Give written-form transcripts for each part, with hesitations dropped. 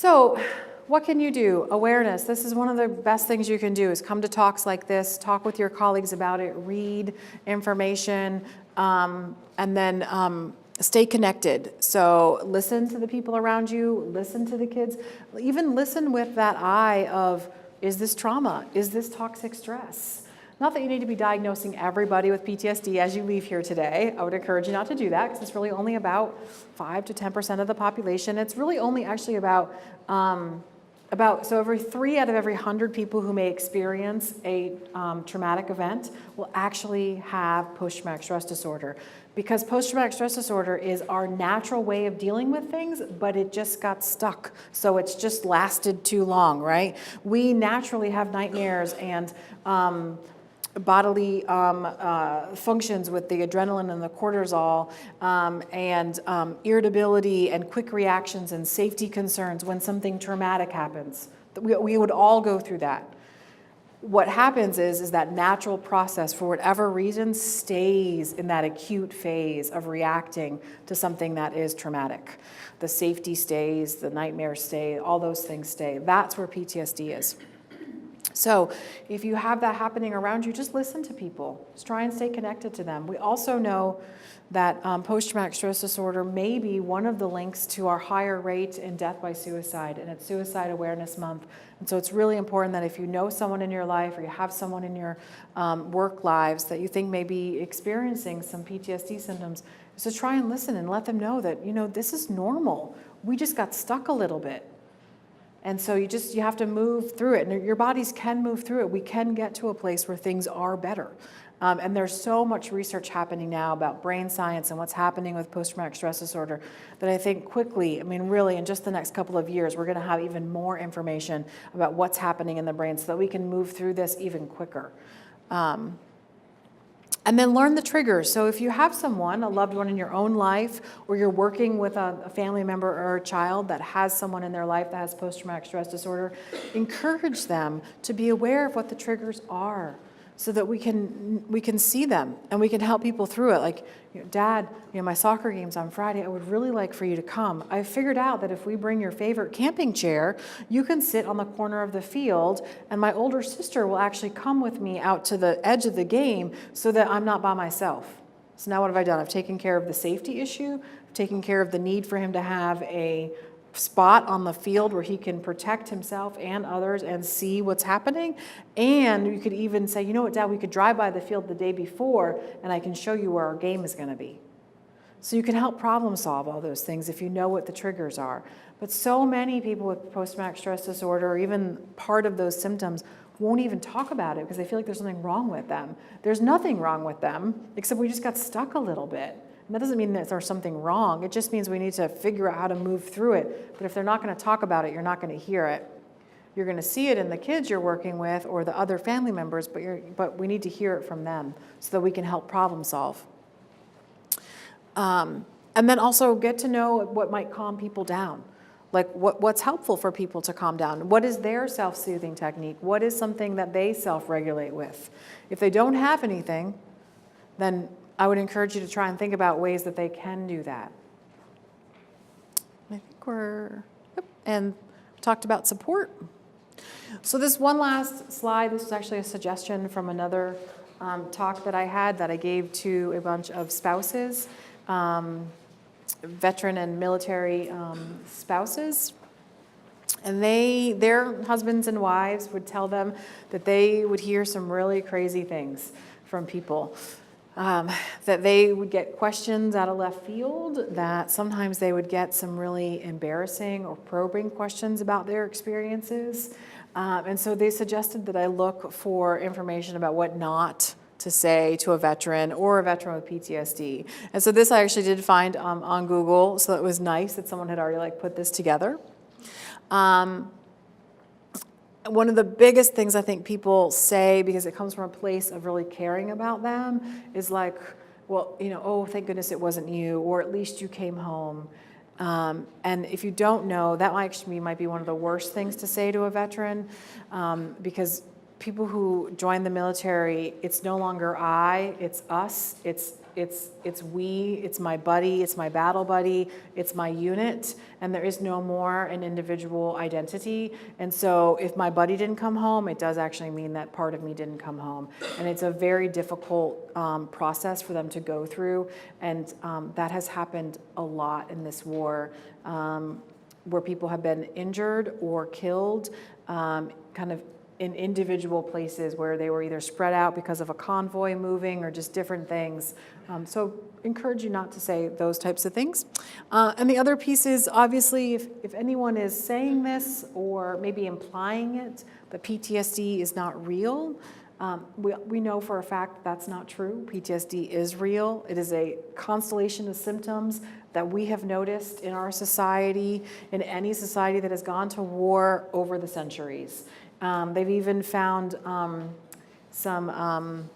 So what can you do? Awareness. This is one of the best things you can do is come to talks like this, talk with your colleagues about it, read information, and then stay connected. So listen to the people around you, listen to the kids, even listen with that eye of, is this trauma? Is this toxic stress? Not that you need to be diagnosing everybody with PTSD as you leave here today. I would encourage you not to do that because it's really only about 5 to 10% of the population. It's really only actually about so every 3 out of every 100 people who may experience a traumatic event will actually have post-traumatic stress disorder, because post-traumatic stress disorder is our natural way of dealing with things, but it just got stuck. So it's just lasted too long, right? We naturally have nightmares and bodily functions with the adrenaline and the cortisol, and irritability and quick reactions and safety concerns when something traumatic happens. We would all go through that. What happens is that natural process, for whatever reason, stays in that acute phase of reacting to something that is traumatic. The safety stays, the nightmares stay, all those things stay. That's where PTSD is. So if you have that happening around you, just listen to people. Just try and stay connected to them. We also know that post-traumatic stress disorder may be one of the links to our higher rate in death by suicide, and it's Suicide Awareness Month. And so it's really important that if you know someone in your life or you have someone in your work lives that you think may be experiencing some PTSD symptoms, is to try and listen and let them know that, this is normal. We just got stuck a little bit. And so you have to move through it, and your bodies can move through it. We can get to a place where things are better. And there's so much research happening now about brain science and what's happening with post-traumatic stress disorder that I think quickly, really in just the next couple of years, we're going to have even more information about what's happening in the brain so that we can move through this even quicker. And then learn the triggers. So if you have someone, a loved one in your own life, or you're working with a family member or a child that has someone in their life that has post-traumatic stress disorder, encourage them to be aware of what the triggers are so that we can see them and we can help people through it. Like, Dad, my soccer game's on Friday. I would really like for you to come. I figured out that if we bring your favorite camping chair, you can sit on the corner of the field, and my older sister will actually come with me out to the edge of the game so that I'm not by myself. So now what have I done? I've taken care of the safety issue, I've taken care of the need for him to have a spot on the field where he can protect himself and others and see what's happening. And you could even say, you know what, Dad, we could drive by the field the day before and I can show you where our game is going to be. So you can help problem solve all those things if you know what the triggers are. But so many people with post-traumatic stress disorder, or even part of those symptoms, won't even talk about it because they feel like there's something wrong with them. There's nothing wrong with them, except we just got stuck a little bit. And that doesn't mean that there's something wrong. It just means we need to figure out how to move through it. But if they're not going to talk about it, you're not going to hear it. You're going to see it in the kids you're working with or the other family members, but we need to hear it from them so that we can help problem solve. And then also get to know what might calm people down. Like what's helpful for people to calm down. What is their self-soothing technique? What is something that they self-regulate with? If they don't have anything, then I would encourage you to try and think about ways that they can do that. I think and talked about support. So this one last slide, this is actually a suggestion from another talk that I had that I gave to a bunch of spouses, veteran and military spouses. And their husbands and wives would tell them that they would hear some really crazy things from people. That they would get questions out of left field, that sometimes they would get some really embarrassing or probing questions about their experiences. And so they suggested that I look for information about what not to say to a veteran or a veteran with PTSD. And so this I actually did find on Google, so it was nice that someone had already put this together. One of the biggest things I think people say, because it comes from a place of really caring about them, is like, well, oh, thank goodness it wasn't you, or at least you came home. And if you don't know, that actually might be one of the worst things to say to a veteran, because people who join the military, it's no longer I, it's us, it's it's we, it's my buddy, it's my battle buddy, it's my unit, and there is no more an individual identity. And so if my buddy didn't come home, it does actually mean that part of me didn't come home. And it's a very difficult process for them to go through, and that has happened a lot in this war, where people have been injured or killed, kind of in individual places where they were either spread out because of a convoy moving or just different things. So encourage you not to say those types of things. And the other piece is, obviously, if anyone is saying this or maybe implying it, that PTSD is not real, we know for a fact that's not true. PTSD is real. It is a constellation of symptoms that we have noticed in our society, in any society that has gone to war over the centuries. They've even found some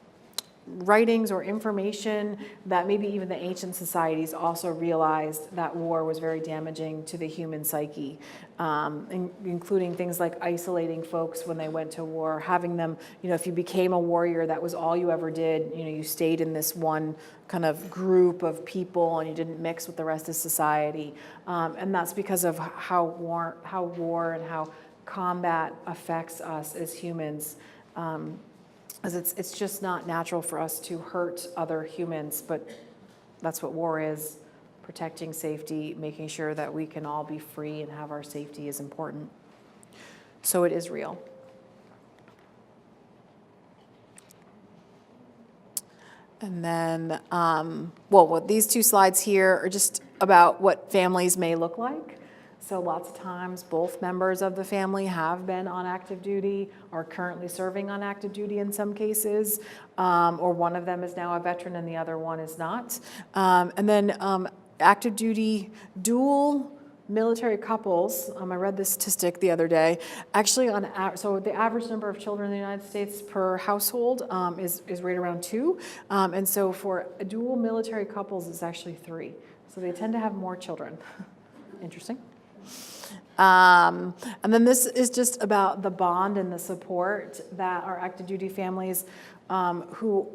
writings or information that maybe even the ancient societies also realized that war was very damaging to the human psyche, including things like isolating folks when they went to war, having them, if you became a warrior, that was all you ever did. You stayed in this one kind of group of people and you didn't mix with the rest of society. And that's because of how war and how combat affects us as humans. As it's just not natural for us to hurt other humans, but that's what war is. Protecting safety, making sure that we can all be free and have our safety is important. So it is real. And then, what these two slides here are just about what families may look like. So lots of times, both members of the family have been on active duty, are currently serving on active duty in some cases, or one of them is now a veteran and the other one is not. And then active duty dual military couples, I read this statistic the other day, actually so the average number of children in the United States per household is right around 2. And so for dual military couples, it's actually 3. So they tend to have more children. Interesting. And then this is just about the bond and the support that our active duty families who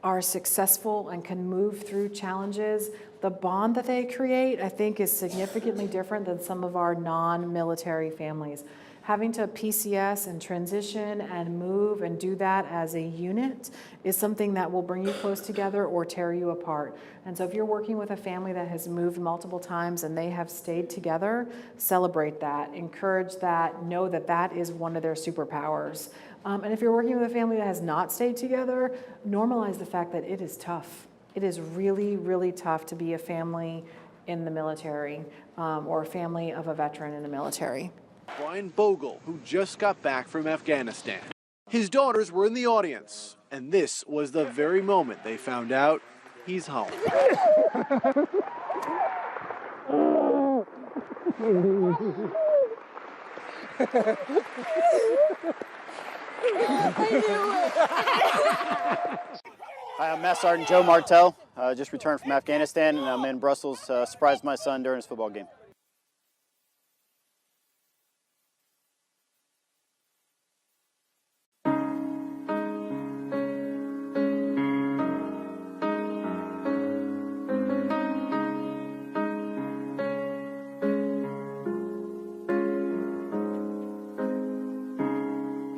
are successful and can move through challenges, the bond that they create, I think, is significantly different than some of our non-military families. Having to PCS and transition and move and do that as a unit is something that will bring you close together or tear you apart. And so if you're working with a family that has moved multiple times and they have stayed together, celebrate that, encourage that, know that that is one of their superpowers. And if you're working with a family that has not stayed together, normalize the fact that it is tough. It is really, really tough to be a family in the military or a family of a veteran in the military. Brian Bogle, who just got back from Afghanistan. His daughters were in the audience, and this was the very moment they found out he's home. Hi, I'm Master Sergeant Joe Martell. Just returned from Afghanistan, and I'm in Brussels. Surprised my son during his football game.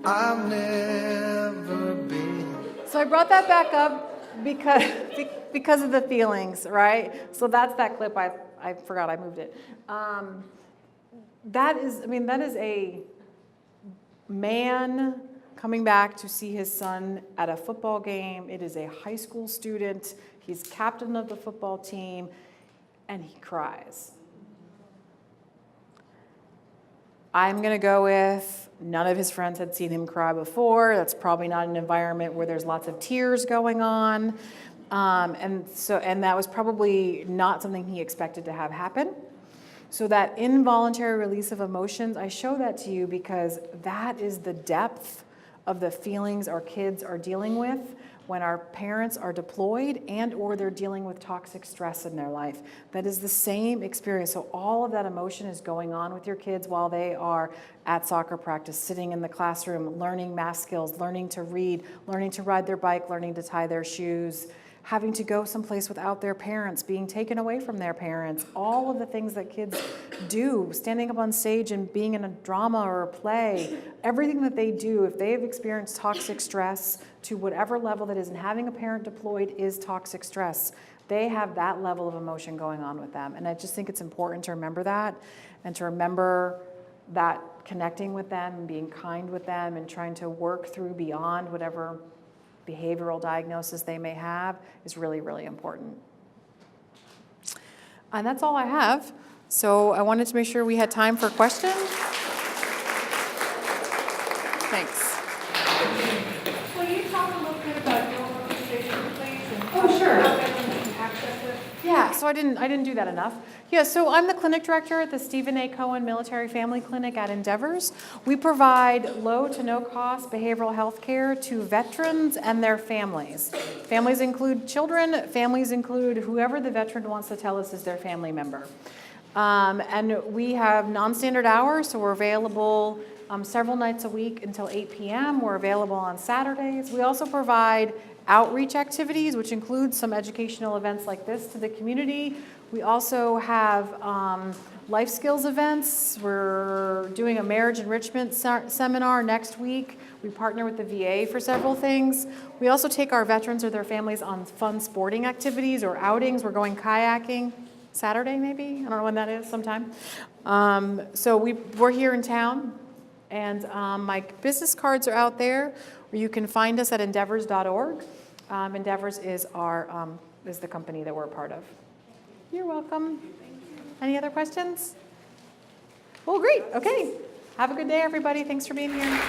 I've never been. So I brought that back up because of the feelings, right? So that's that clip. I forgot I moved it. That is a man coming back to see his son at a football game. It is a high school student. He's captain of the football team, and he cries. I'm going to go with none of his friends had seen him cry before. That's probably not an environment where there's lots of tears going on. And that was probably not something he expected to have happen. So that involuntary release of emotions, I show that to you because that is the depth of the feelings our kids are dealing with when our parents are deployed and or they're dealing with toxic stress in their life. That is the same experience. So all of that emotion is going on with your kids while they are at soccer practice, sitting in the classroom, learning math skills, learning to read, learning to ride their bike, learning to tie their shoes, having to go someplace without their parents, being taken away from their parents, all of the things that kids do, standing up on stage and being in a drama or a play, everything that they do, if they have experienced toxic stress to whatever level that is, and having a parent deployed is toxic stress. They have that level of emotion going on with them. And I just think it's important to remember that, and to remember that connecting with them and being kind with them and trying to work through beyond whatever behavioral diagnosis they may have is really, really important. And that's all I have. So I wanted to make sure we had time for questions. Thanks. Will you talk a little bit about your organization, please? And Oh, sure. how everyone can access it? Yeah, so I didn't do that enough. Yeah, so I'm the clinic director at the Stephen A. Cohen Military Family Clinic at Endeavors. We provide low to no cost behavioral health care to veterans and their families. Families include children, families include whoever the veteran wants to tell us is their family member. And we have non-standard hours, so we're available several nights a week until 8 p.m. We're available on Saturdays. We also provide outreach activities, which includes some educational events like this to the community. We also have life skills events. We're doing a marriage enrichment seminar next week. We partner with the VA for several things. We also take our veterans or their families on fun sporting activities or outings. We're going kayaking Saturday maybe, I don't know when that is, sometime. So we're here in town, and my business cards are out there, or you can find us at endeavors.org. Endeavors is is the company that we're a part of. You're welcome. Any other questions? Well, great. Okay. Have a good day, everybody. Thanks for being here.